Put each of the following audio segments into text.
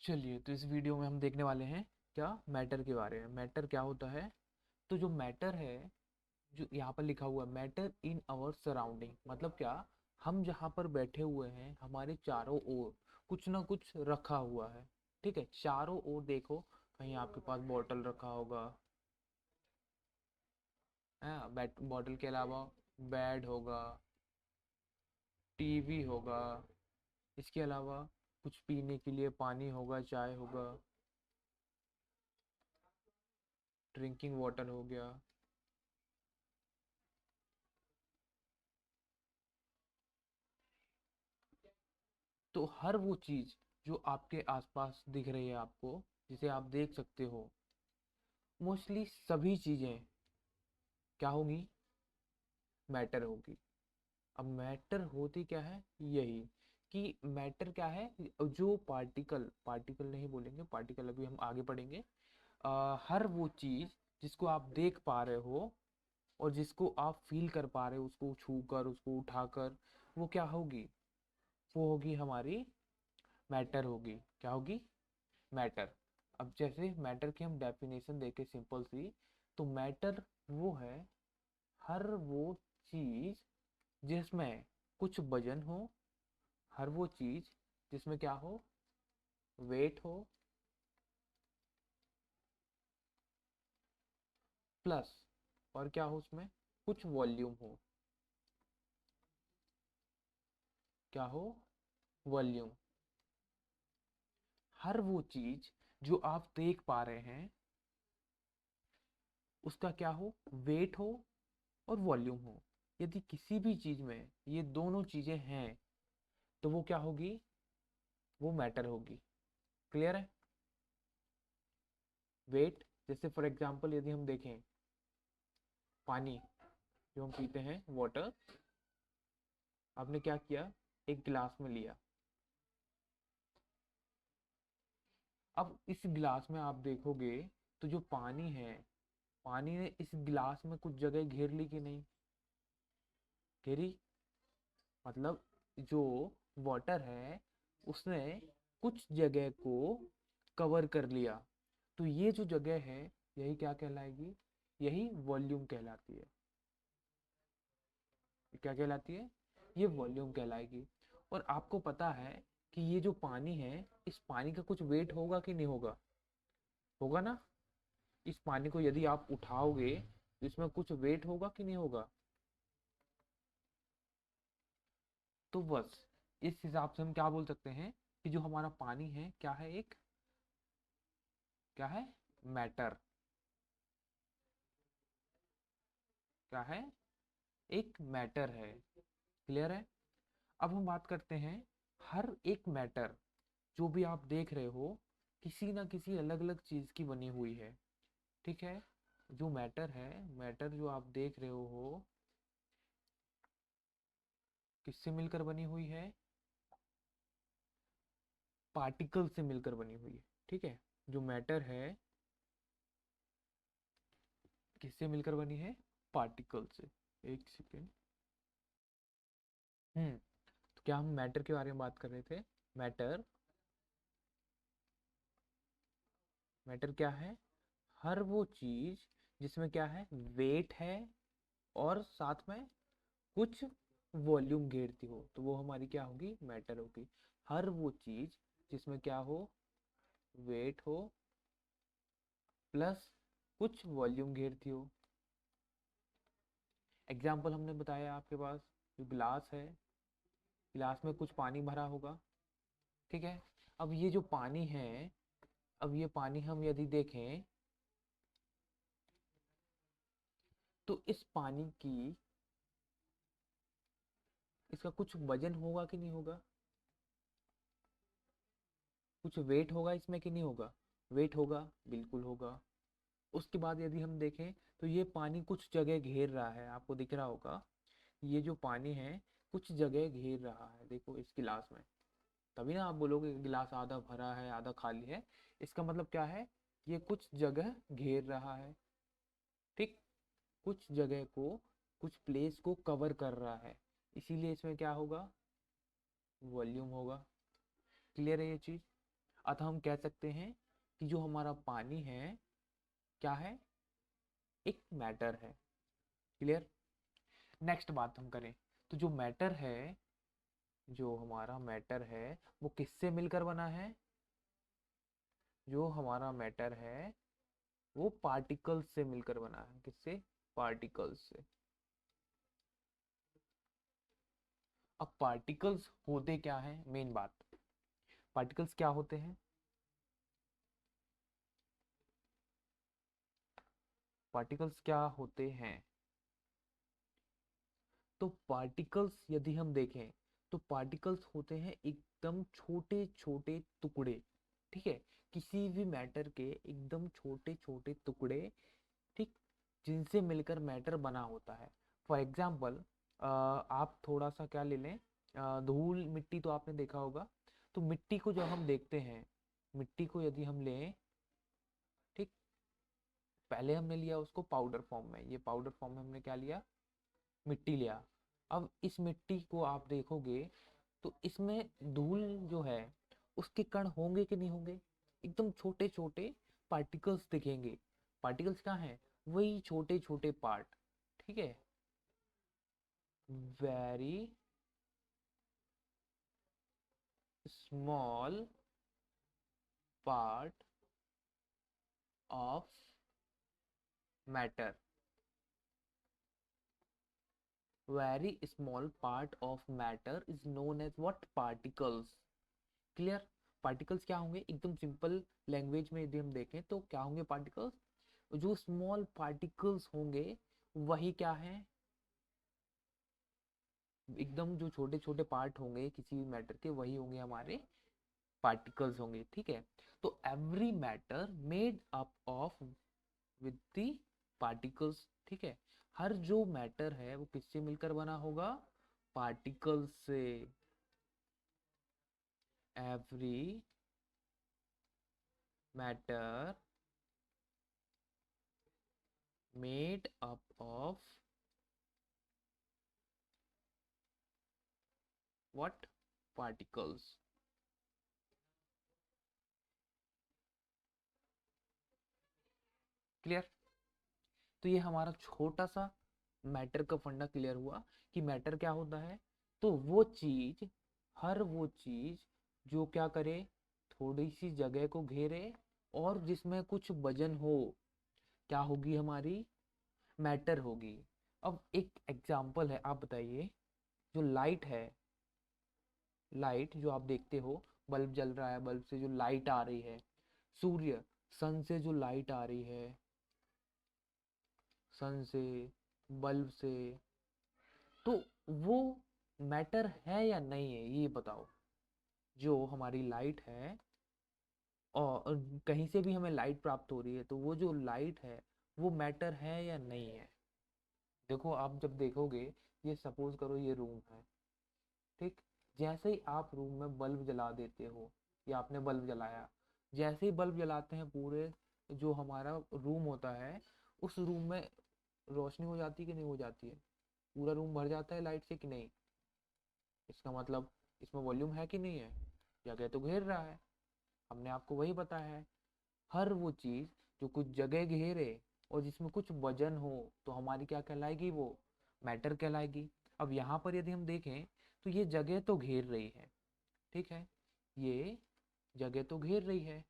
चलिए, तो इस वीडियो में हम देखने वाले हैं क्या, मैटर के बारे में। मैटर क्या होता है? तो जो मैटर है, जो यहाँ पर लिखा हुआ है, मैटर इन आवर सराउंडिंग, मतलब क्या, हम जहाँ पर बैठे हुए हैं हमारे चारों ओर कुछ ना कुछ रखा हुआ है। ठीक है, चारों ओर देखो, कहीं आपके पास बॉटल रखा होगा, है, बॉटल के अलावा बेड होगा, टीवी होगा, इसके अलावा कुछ पीने के लिए पानी होगा, चाय होगा, ड्रिंकिंग वाटर हो गया। तो हर वो चीज जो आपके आसपास दिख रही है आपको, जिसे आप देख सकते हो, मोस्टली सभी चीजें क्या होगी? मैटर होगी। अब मैटर होती क्या है? यही कि मैटर क्या है, जो पार्टिकल, पार्टिकल नहीं बोलेंगे, पार्टिकल अभी हम आगे पढ़ेंगे। हर वो चीज जिसको आप देख पा रहे हो और जिसको आप फील कर पा रहे हो, उसको छू कर, उसको उठाकर, वो क्या होगी? वो होगी हमारी मैटर होगी। क्या होगी? मैटर। अब जैसे मैटर की हम डेफिनेशन देखें सिंपल सी, तो मैटर वो है, हर वो चीज जिसमें कुछ वजन हो, हर वो चीज जिसमें क्या हो, वेट हो, प्लस और क्या हो, उसमें कुछ वॉल्यूम हो। क्या हो? वॉल्यूम। हर वो चीज जो आप देख पा रहे हैं उसका क्या हो, वेट हो और वॉल्यूम हो। यदि किसी भी चीज में ये दोनों चीजें हैं तो वो क्या होगी? वो मैटर होगी। क्लियर है? वेट, जैसे फॉर एग्जांपल यदि हम देखें, पानी जो हम पीते हैं, वाटर, आपने क्या किया, एक गिलास में लिया। अब इस गिलास में आप देखोगे तो जो पानी है, पानी ने इस गिलास में कुछ जगह घेर ली कि नहीं घेरी? मतलब जो वाटर है उसने कुछ जगह को कवर कर लिया। तो ये जो जगह है, यही क्या कहलाएगी? यही वॉल्यूम कहलाती है। क्या कहलाती है? ये वॉल्यूम कहलाएगी। और आपको पता है कि ये जो पानी है, इस पानी का कुछ वेट होगा कि नहीं होगा? होगा ना। इस पानी को यदि आप उठाओगे तो इसमें कुछ वेट होगा कि नहीं होगा? तो बस इस हिसाब से हम क्या बोल सकते हैं कि जो हमारा पानी है क्या है, एक क्या है, मैटर। क्या है? एक मैटर है। क्लियर है? अब हम बात करते हैं, हर एक मैटर जो भी आप देख रहे हो किसी ना किसी अलग अलग चीज की बनी हुई है। ठीक है, जो मैटर है, मैटर जो आप देख रहे हो किससे मिलकर बनी हुई है? पार्टिकल से मिलकर बनी हुई है। ठीक है, जो मैटर है किससे मिलकर बनी है? पार्टिकल से। एक सेकेंड। तो क्या हम मैटर के बारे में बात कर रहे थे? मैटर, मैटर क्या है? हर वो चीज जिसमें क्या है, वेट है और साथ में कुछ वॉल्यूम घेरती हो, तो वो हमारी क्या होगी? मैटर होगी। हर वो चीज जिसमें क्या हो, वेट हो प्लस कुछ वॉल्यूम घेरती हो। एग्जाम्पल हमने बताया आपके पास, जो गिलास है, गिलास में कुछ पानी भरा होगा। ठीक है, अब ये जो पानी है, अब ये पानी हम यदि देखें तो इस पानी की, इसका कुछ वजन होगा कि नहीं होगा? कुछ वेट होगा इसमें कि नहीं होगा? वेट होगा, बिल्कुल होगा। उसके बाद यदि हम देखें तो ये पानी कुछ जगह घेर रहा है, आपको दिख रहा होगा, ये जो पानी है कुछ जगह घेर रहा है, देखो इस गिलास में। तभी ना आप बोलोगे गिलास आधा भरा है आधा खाली है। इसका मतलब क्या है? ये कुछ जगह घेर रहा है। ठीक, कुछ जगह को, कुछ प्लेस को कवर कर रहा है, इसीलिए इसमें क्या होगा? वॉल्यूम होगा। क्लियर है ये चीज? अतः हम कह सकते हैं कि जो हमारा पानी है क्या है, एक मैटर है। क्लियर। नेक्स्ट बात हम करें तो जो मैटर है, जो हमारा मैटर है वो किससे मिलकर बना है, जो हमारा मैटर है वो पार्टिकल्स से मिलकर बना है। किससे? पार्टिकल्स से। अब पार्टिकल्स होते क्या है, मेन बात, पार्टिकल्स क्या होते हैं? पार्टिकल्स क्या होते हैं? तो पार्टिकल्स यदि हम देखें तो पार्टिकल्स होते हैं एकदम छोटे छोटे टुकड़े। ठीक है, किसी भी मैटर के एकदम छोटे छोटे टुकड़े, ठीक, जिनसे मिलकर मैटर बना होता है। फॉर एग्जाम्पल आप थोड़ा सा क्या ले लें, धूल मिट्टी तो आपने देखा होगा। तो मिट्टी को जब हम देखते हैं, मिट्टी को यदि हम लें, ठीक, पहले हमने लिया उसको पाउडर फॉर्म में, ये पाउडर फॉर्म में हमने क्या लिया, मिट्टी लिया। अब इस मिट्टी को आप देखोगे तो इसमें धूल जो है उसके कण होंगे कि नहीं होंगे? एकदम छोटे छोटे पार्टिकल्स दिखेंगे। पार्टिकल्स क्या हैं? वही छोटे छोटे पार्ट। ठीक है, very small part of matter, very small part of matter is known as what, particles. Clear. Particles क्या होंगे, एकदम सिंपल लैंग्वेज में यदि हम देखें तो क्या होंगे पार्टिकल्स? जो स्मॉल पार्टिकल्स होंगे वही क्या है, एकदम जो छोटे छोटे पार्ट होंगे किसी भी मैटर के वही होंगे हमारे पार्टिकल्स होंगे। ठीक है, तो every matter made up of with the particles. ठीक है, हर जो मैटर है वो किससे मिलकर बना होगा, पार्टिकल्स से। Every matter made up of what, particles. Clear. तो ये हमारा छोटा सा मैटर का फंडा क्लियर हुआ कि मैटर क्या होता है। तो वो चीज, हर वो चीज जो क्या करे, थोड़ी सी जगह को घेरे और जिसमें कुछ वजन हो, क्या होगी हमारी, मैटर होगी। अब एक एग्जांपल है, आप बताइए, जो लाइट है, लाइट जो आप देखते हो, बल्ब जल रहा है, बल्ब से जो लाइट आ रही है, सूर्य, सन से जो लाइट आ रही है, सन से, बल्ब से, तो वो मैटर है या नहीं है, ये बताओ। जो हमारी लाइट है और कहीं से भी हमें लाइट प्राप्त हो रही है, तो वो जो लाइट है वो मैटर है या नहीं है? देखो आप जब देखोगे, ये सपोज करो ये रूम है, ठीक, जैसे ही आप रूम में बल्ब जला देते हो या आपने बल्ब जलाया, जैसे ही बल्ब जलाते हैं पूरे जो हमारा रूम होता है उस रूम में रोशनी हो जाती है कि नहीं हो जाती है? पूरा रूम भर जाता है लाइट से कि नहीं? इसका मतलब इसमें वॉल्यूम है कि नहीं है, जगह तो घेर रहा है। हमने आपको वही बताया है, हर वो चीज जो कुछ जगह घेरे और जिसमें कुछ वजन हो तो हमारी क्या कहलाएगी, वो मैटर कहलाएगी। अब यहाँ पर यदि हम देखें तो ये जगह तो घेर रही है, ठीक है, ये जगह तो घेर रही है,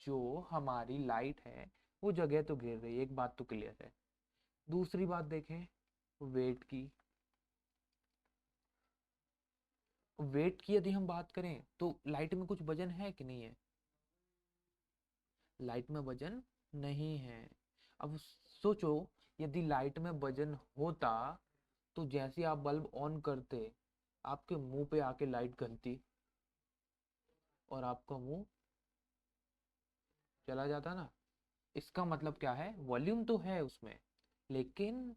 जो हमारी लाइट है वो जगह तो घेर रही है, एक बात तो क्लियर है। दूसरी बात देखें वेट की, वेट की यदि हम बात करें तो लाइट में कुछ वजन है कि नहीं है? लाइट में वजन नहीं है। अब सोचो, यदि लाइट में वजन होता तो जैसे आप बल्ब ऑन करते, आपके मुंह पे आके लाइट गनती और आपका मुंह चला जाता ना। इसका मतलब क्या है, वॉल्यूम तो है उसमें लेकिन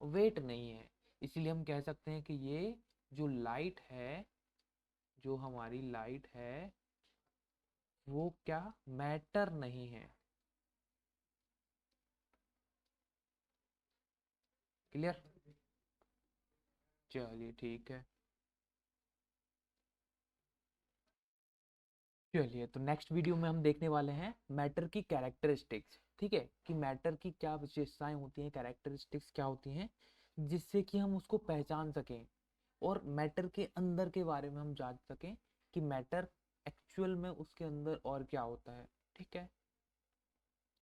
वेट नहीं है। इसीलिए हम कह सकते हैं कि ये जो लाइट है, जो हमारी लाइट है वो क्या, मैटर नहीं है। क्लियर। चलिए ठीक है। चलिए, तो नेक्स्ट वीडियो में हम देखने वाले हैं मैटर की कैरेक्टरिस्टिक्स। ठीक है, कि मैटर की क्या विशेषताएं होती हैं, कैरेक्टरिस्टिक्स क्या होती हैं, जिससे कि हम उसको पहचान सकें और मैटर के अंदर के बारे में हम जान सकें कि मैटर एक्चुअल में उसके अंदर और क्या होता है। ठीक है।